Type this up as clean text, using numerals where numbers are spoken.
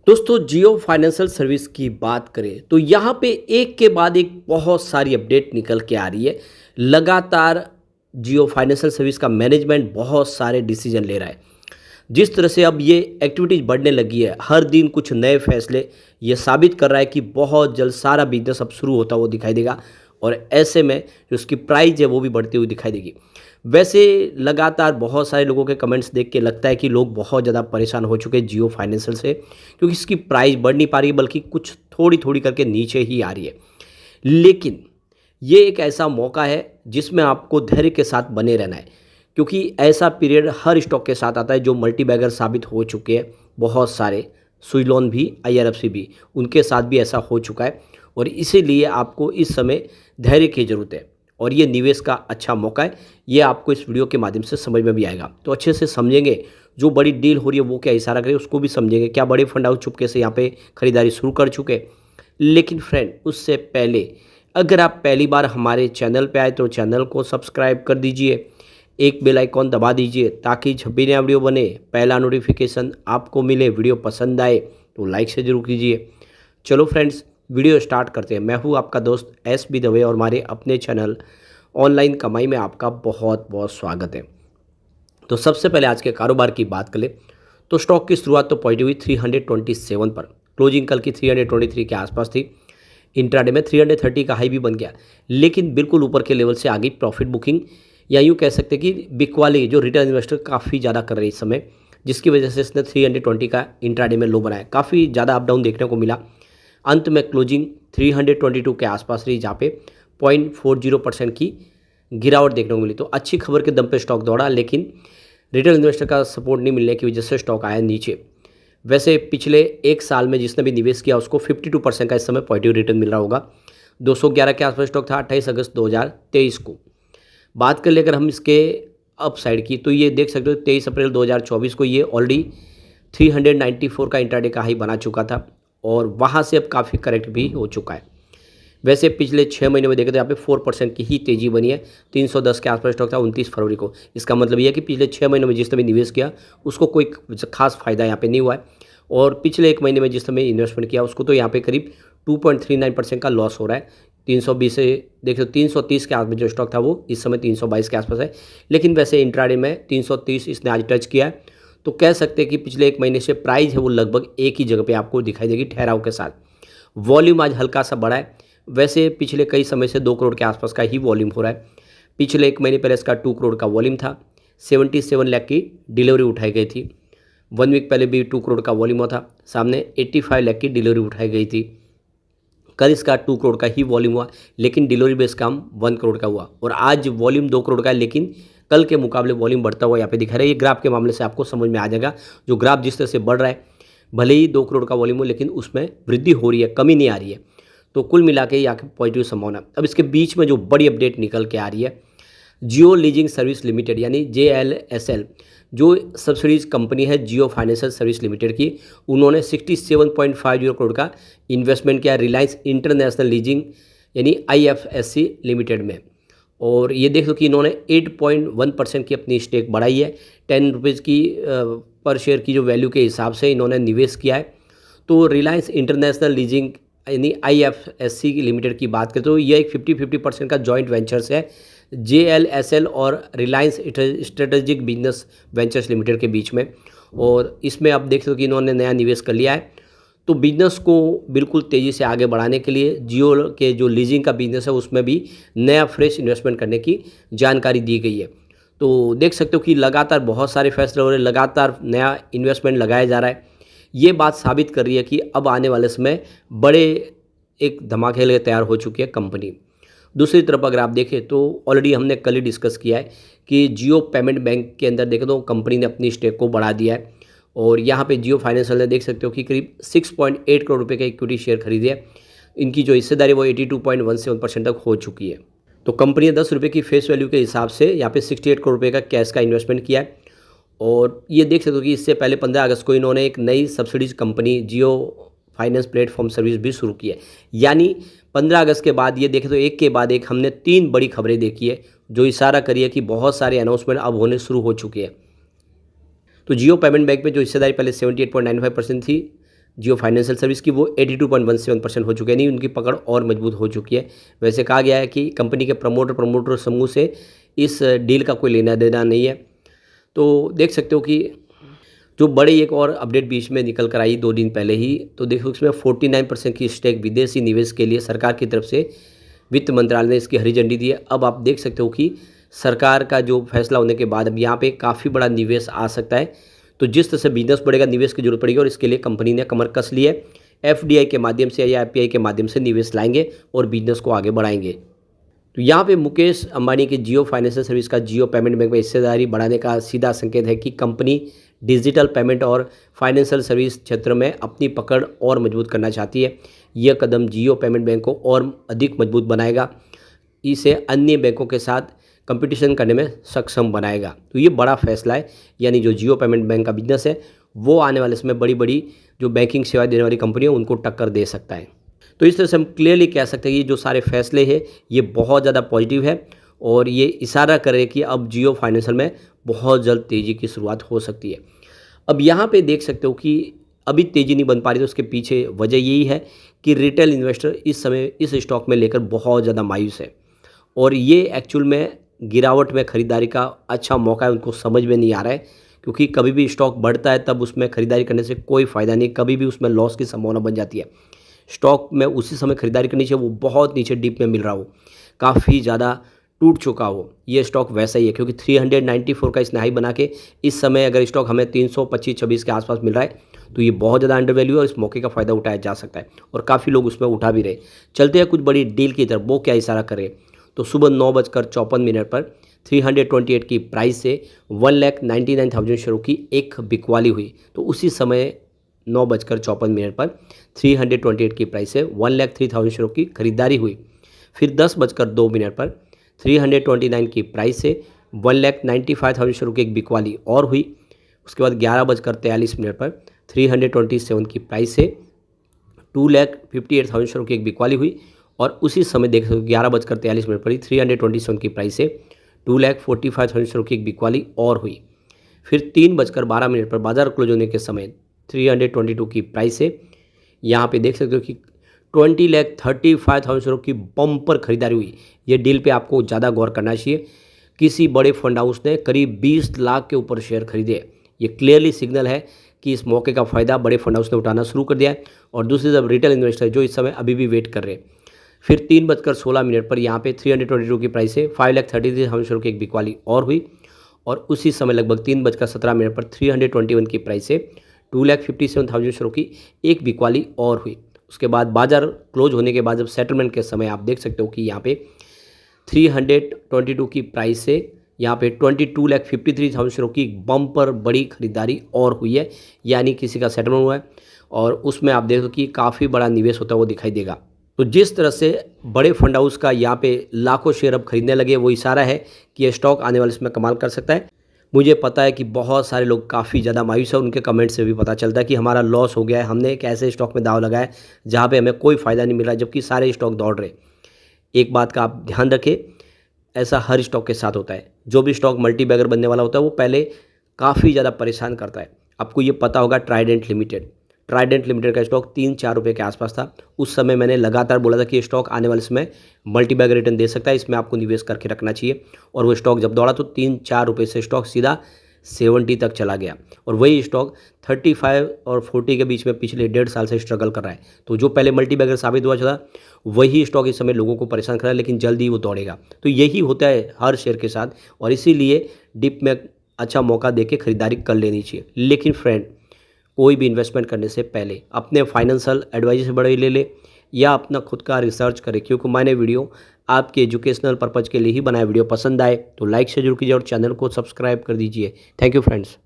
दोस्तों जियो financial service की बात करें तो यहाँ पे एक के बाद एक बहुत सारी अपडेट निकल के आ रही है। लगातार जियो फाइनेंशियल सर्विस का मैनेजमेंट बहुत सारे डिसीजन ले रहा है। जिस तरह से अब ये एक्टिविटीज़ बढ़ने लगी है, हर दिन कुछ नए फैसले, ये साबित कर रहा है कि बहुत जल्द सारा बिजनेस अब शुरू होता हुआ दिखाई देगा और ऐसे में जो उसकी प्राइस है वो भी बढ़ती हुई दिखाई देगी। वैसे लगातार बहुत सारे लोगों के कमेंट्स देख के लगता है कि लोग बहुत ज़्यादा परेशान हो चुके हैं जियो फाइनेंशियल से, क्योंकि इसकी प्राइस बढ़ नहीं पा रही है बल्कि कुछ थोड़ी थोड़ी करके नीचे ही आ रही है। लेकिन ये एक ऐसा मौका है जिसमें आपको धैर्य के साथ बने रहना है, क्योंकि ऐसा पीरियड हर स्टॉक के साथ आता है जो मल्टी बैगर साबित हो चुके हैं। बहुत सारे सुइलोन भी, IRFC भी, उनके साथ भी ऐसा हो चुका है और इसीलिए आपको इस समय धैर्य की ज़रूरत है और ये निवेश का अच्छा मौका है। ये आपको इस वीडियो के माध्यम से समझ में भी आएगा, तो अच्छे से समझेंगे। जो बड़ी डील हो रही है वो क्या इशारा करे उसको भी समझेंगे। क्या बड़े फंड हाउस चुपके से यहाँ पे खरीदारी शुरू कर चुके। लेकिन फ्रेंड, उससे पहले अगर आप पहली बार हमारे चैनल पे आए तो चैनल को सब्सक्राइब कर दीजिए, एक बेल आइकॉन दबा दीजिए ताकि जब भी नया वीडियो बने पहला नोटिफिकेशन आपको मिले। वीडियो पसंद आए तो लाइक से जरूर कीजिए। चलो फ्रेंड्स, वीडियो स्टार्ट करते हैं। मैं हूँ आपका दोस्त SB दवे और हमारे अपने चैनल ऑनलाइन कमाई में आपका बहुत बहुत स्वागत है। तो सबसे पहले आज के कारोबार की बात करें तो स्टॉक की शुरुआत तो पॉजिटिव हुई 327 पर, क्लोजिंग कल की 323 के आसपास थी। इंट्राडे में 330 का हाई भी बन गया, लेकिन बिल्कुल ऊपर के लेवल से आ गई प्रॉफिट बुकिंग, या यूँ कह सकते हैं कि बिकवाली जो रिटेल इन्वेस्टर काफ़ी ज़्यादा कर रहे हैं इस समय, जिसकी वजह से इसने 320 का इंट्राडे में लो बनाया। काफ़ी ज़्यादा अप डाउन देखने को मिला। अंत में क्लोजिंग 322 के आसपास रही, जहाँ पे 0.40% की गिरावट देखने को मिली। तो अच्छी खबर के दम पे स्टॉक दौड़ा, लेकिन रिटेल इन्वेस्टर का सपोर्ट नहीं मिलने की वजह से स्टॉक आया नीचे। वैसे पिछले एक साल में जिसने भी निवेश किया उसको 52% का इस समय पॉजिटिव रिटर्न मिल रहा होगा। 211 के आसपास स्टॉक था 28 अगस्त 2023 को। बात कर ले अगर हम इसके अपसाइड की तो ये देख सकते हो 23 अप्रैल 2024 को ये ऑलरेडी 394 का इंट्राडे का हाई बना चुका था और वहाँ से अब काफ़ी करेक्ट भी हो चुका है। वैसे पिछले 6 महीने में देखें तो यहाँ पे 4% की ही तेज़ी बनी है। 310 के आसपास स्टॉक था 29 फरवरी को। इसका मतलब ये है कि पिछले 6 महीनों में जिसने भी निवेश किया उसको कोई खास फायदा यहाँ पे नहीं हुआ है, और पिछले 1 महीने में जिसने इन्वेस्टमेंट किया उसको तो यहाँ पे करीब 2.39% का लॉस हो रहा है। 320 से देखो 330 के आसपास जो स्टॉक था वो इस समय 322 के आसपास है, लेकिन वैसे इंट्राडे में 330 इसने आज टच किया है। तो कह सकते हैं कि पिछले 1 महीने से प्राइस है वो लगभग एक ही जगह पे आपको दिखाई देगी ठहराव के साथ। वॉल्यूम आज हल्का सा बढ़ा है। वैसे पिछले कई समय से 2 करोड़ के आसपास का ही वॉल्यूम हो रहा है। पिछले 1 महीने पहले इसका 2 करोड़ का वॉल्यूम था। 77 लाख की डिलीवरी उठाई गई थी। 1 वीक पहले भी 2 करोड़ का वॉल्यूम हुआ था। सामने 85 लाख की डिलीवरी उठाई गई थी। कल इसका 2 करोड़ का ही वॉल्यूम हुआ, लेकिन डिलीवरी बेस काम 1 करोड़ का हुआ, और आज वॉल्यूम 2 करोड़ का है, लेकिन कल के मुकाबले वॉल्यूम बढ़ता हुआ यहाँ पे दिखा रहा है। ये ग्राफ के मामले से आपको समझ में आ जाएगा। जो ग्राफ जिस तरह से बढ़ रहा है, भले ही 2 करोड़ का वॉल्यूम हो लेकिन उसमें वृद्धि हो रही है, कमी नहीं आ रही है। तो कुल मिला के यहाँ की पॉजिटिव संभावना। अब इसके बीच में जो बड़ी अपडेट निकल के आ रही है, जियो लीजिंग सर्विस लिमिटेड यानी JLSL, जो सब्सिडीज कंपनी है जियो फाइनेंशियल सर्विस लिमिटेड की, उन्होंने 67.50 करोड़ का इन्वेस्टमेंट किया रिलायंस इंटरनेशनल लीजिंग यानी IFSC लिमिटेड में। और ये देख लो कि इन्होंने 8.1% की अपनी स्टेक बढ़ाई है। 10 रुपीज़ की पर शेयर की जो वैल्यू के हिसाब से इन्होंने निवेश किया है। तो रिलायंस इंटरनेशनल लीजिंग यानी IFSC लिमिटेड की बात करें तो ये एक 50-50% का जॉइंट वेंचर्स है JLSL और Reliance strategic business ventures limited के बीच में। और इसमें आप देख सकते हो कि इन्होंने नया निवेश कर लिया है। तो बिजनेस को बिल्कुल तेज़ी से आगे बढ़ाने के लिए जियो के जो लीजिंग का बिजनेस है उसमें भी नया फ्रेश इन्वेस्टमेंट करने की जानकारी दी गई है। तो देख सकते हो कि लगातार बहुत सारे फैसले हो रहे हैं, लगातार नया इन्वेस्टमेंट लगाया जा रहा है। ये बात साबित कर रही है कि अब आने वाले समय बड़े एक धमाके लिए तैयार हो चुकी है कंपनी। दूसरी तरफ अगर आप देखें तो ऑलरेडी हमने कल ही डिस्कस किया है कि जियो पेमेंट बैंक के अंदर देखें तो कंपनी ने अपनी स्टेक को बढ़ा दिया है, और यहाँ पे जियो फाइनेंशियल ने देख सकते हो कि करीब 6.8 करोड़ रुपये का इक्विटी शेयर खरीदे है। इनकी जो हिस्सेदारी वो 82.17% तक हो चुकी है। तो कंपनी ने 10 रुपये की फेस वैल्यू के हिसाब से यहाँ पे 68 करोड़ रुपये का कैश का इन्वेस्टमेंट किया है। और ये देख सकते हो कि इससे पहले 15 अगस्त को इन्होंने एक नई सब्सिडीज कंपनी जियो फाइनेंस प्लेटफॉर्म सर्विस भी शुरू की है। यानी 15 अगस्त के बाद ये देखें तो एक के बाद एक हमने 3 बड़ी खबरें देखी है, जो इशारा करी है कि बहुत सारे अनाउंसमेंट अब होने शुरू हो चुके हैं। तो जियो पेमेंट बैंक में जो हिस्सेदारी पहले 78.95% थी, जियो फाइनेंशियल सर्विस की वो 82.17% हो चुके हैं, नहीं उनकी पकड़ और मजबूत हो चुकी है। वैसे कहा गया है कि कंपनी के प्रमोटर समूह से इस डील का कोई लेना देना नहीं है। तो देख सकते हो कि जो बड़ी एक और अपडेट बीच में निकल कर आई 2 दिन पहले ही, तो देखो इसमें 49% की स्टेक विदेशी निवेश के लिए सरकार की तरफ से वित्त मंत्रालय ने इसकी हरी झंडी दी है। अब आप देख सकते हो कि सरकार का जो फैसला होने के बाद अब यहाँ पे काफ़ी बड़ा निवेश आ सकता है। तो जिस तरह से बिजनेस बढ़ेगा, निवेश की जरूरत पड़ेगी और इसके लिए कंपनी ने कमर कस ली है। एफडीआई के माध्यम से या एफपीआई के माध्यम से निवेश लाएंगे और बिजनेस को आगे बढ़ाएंगे। तो यहाँ पे मुकेश अंबानी के जियो फाइनेंशियल सर्विस का जियो पेमेंट बैंक में हिस्सेदारी बढ़ाने का सीधा संकेत है कि कंपनी डिजिटल पेमेंट और फाइनेंशियल सर्विस क्षेत्र में अपनी पकड़ और मजबूत करना चाहती है। यह कदम जियो पेमेंट बैंक को और अधिक मजबूत बनाएगा, इसे अन्य बैंकों के साथ कंपटीशन करने में सक्षम बनाएगा। तो ये बड़ा फैसला है, यानी जो जियो पेमेंट बैंक का बिजनेस है वो आने वाले समय बड़ी बड़ी जो बैंकिंग सेवाएं देने वाली कंपनी है उनको टक्कर दे सकता है। तो इस तरह से हम क्लियरली कह सकते हैं कि जो सारे फैसले हैं ये बहुत ज़्यादा पॉजिटिव है और ये इशारा करे कि अब जियो फाइनेंशियल में बहुत जल्द तेज़ी की शुरुआत हो सकती है। अब यहाँ पे देख सकते हो कि अभी तेज़ी नहीं बन पा रही, तो उसके पीछे वजह यही है कि रिटेल इन्वेस्टर इस समय इस स्टॉक में लेकर बहुत ज़्यादा मायूस है और ये एक्चुअल में गिरावट में खरीदारी का अच्छा मौका है, उनको समझ में नहीं आ रहा है। क्योंकि कभी भी स्टॉक बढ़ता है तब उसमें खरीदारी करने से कोई फ़ायदा नहीं, कभी भी उसमें लॉस की संभावना बन जाती है। स्टॉक में उसी समय खरीदारी करनी चाहिए, वो बहुत नीचे डीप में मिल रहा हो, काफ़ी ज़्यादा टूट चुका हो। ये स्टॉक वैसा ही है, क्योंकि 394 का इसने हाई बना के इस समय अगर स्टॉक हमें 325-26 के आसपास मिल रहा है तो ये बहुत ज़्यादा अंडर वैल्यू है और इस मौके का फ़ायदा उठाया जा सकता है और काफ़ी लोग उसमें उठा भी रहे। चलते हैं कुछ बड़ी डील की तरफ, वो क्या इशारा कर रहे हैं। तो सुबह 9:54 पर 328 की प्राइस से 1,99,000 शेयरों की एक बिकवाली हुई। तो उसी समय 9:54 पर 328 की प्राइस से 1,03,000 शेयरों की खरीदारी हुई। फिर 10:02 पर 329 की प्राइस से 1,95,000 शेयरों की एक बिकवाली और हुई। उसके बाद 11:43 पर 327 की प्राइस से 2,58,000 शेयरों की एक बिकवाली हुई और उसी समय देख सकते हो 11:43 पर ही 327 की प्राइस से 2,45,000 शेयरों की एक बिकवाली और हुई। फिर 3:12 पर बाजार क्लोज होने के समय 322 की प्राइस से यहाँ पे देख सकते हो कि 20,35,000 शेयरों की बम्पर खरीदारी हुई। ये डील पे आपको ज़्यादा गौर करना चाहिए। किसी बड़े फंड हाउस ने करीब 20 लाख के ऊपर शेयर खरीदे। ये क्लियरली सिग्नल है कि इस मौके का फ़ायदा बड़े फंड हाउस ने उठाना शुरू कर दिया है और दूसरी तरफ रिटेल इन्वेस्टर जो इस समय अभी भी वेट कर रहे हैं। फिर 3:16 पर यहाँ पे 322 की प्राइस से 5,33,000 शेयरों की एक बिकवाली और हुई और उसी समय लगभग 3:17 पर 321 की प्राइस से 2,57,000 शेयरों की एक बिकवाली और हुई। उसके बाद बाजार क्लोज होने के बाद जब सेटलमेंट के समय आप देख सकते हो कि यहाँ पे 322 की प्राइस से यहाँ पे 22,53,000 शेयरों की बम्पर बड़ी खरीदारी और हुई है, यानी किसी का सेटलमेंट हुआ है और उसमें आप देखो कि काफ़ी बड़ा निवेश होता है वो दिखाई देगा। तो जिस तरह से बड़े फंड हाउस का यहाँ पे लाखों शेयर अब खरीदने लगे, वो इशारा है कि ये स्टॉक आने वाले इसमें कमाल कर सकता है। मुझे पता है कि बहुत सारे लोग काफ़ी ज़्यादा मायूस है, उनके कमेंट से भी पता चलता है कि हमारा लॉस हो गया है, हमने एक ऐसे स्टॉक में दाव लगाया जहाँ पे हमें कोई फ़ायदा नहीं मिल रहा, जबकि सारे स्टॉक दौड़ रहे। एक बात का आप ध्यान रखें, ऐसा हर स्टॉक के साथ होता है। जो भी स्टॉक मल्टी बैगर बनने वाला होता है वो पहले काफ़ी ज़्यादा परेशान करता है। आपको ये पता होगा ट्राइडेंट लिमिटेड का स्टॉक 3-4 रुपये के आसपास था। उस समय मैंने लगातार बोला था कि ये स्टॉक आने वाले समय मल्टी बैगर रिटर्न दे सकता है, इसमें आपको निवेश करके रखना चाहिए। और वो स्टॉक जब दौड़ा तो 3-4 रुपये से स्टॉक सीधा 70 तक चला गया और वही स्टॉक 35 और 40 के बीच में पिछले 1.5 साल से स्ट्रगल कर रहा है। तो जो पहले मल्टी बैगर साबित हुआ था वही स्टॉक इस समय लोगों को परेशान कर रहा है, लेकिन जल्दी वो दौड़ेगा। तो यही होता है हर शेयर के साथ और इसीलिए डिप में अच्छा मौका देके खरीदारी कर लेनी चाहिए। लेकिन फ्रेंड, कोई भी इन्वेस्टमेंट करने से पहले अपने फाइनेंशियल एडवाइजर से बड़े ले या अपना खुद का रिसर्च करें, क्योंकि मैंने वीडियो आपके एजुकेशनल पर्पज़ के लिए ही बनाया। वीडियो पसंद आए तो लाइक से जरूर कीजिए और चैनल को सब्सक्राइब कर दीजिए। Thank you friends.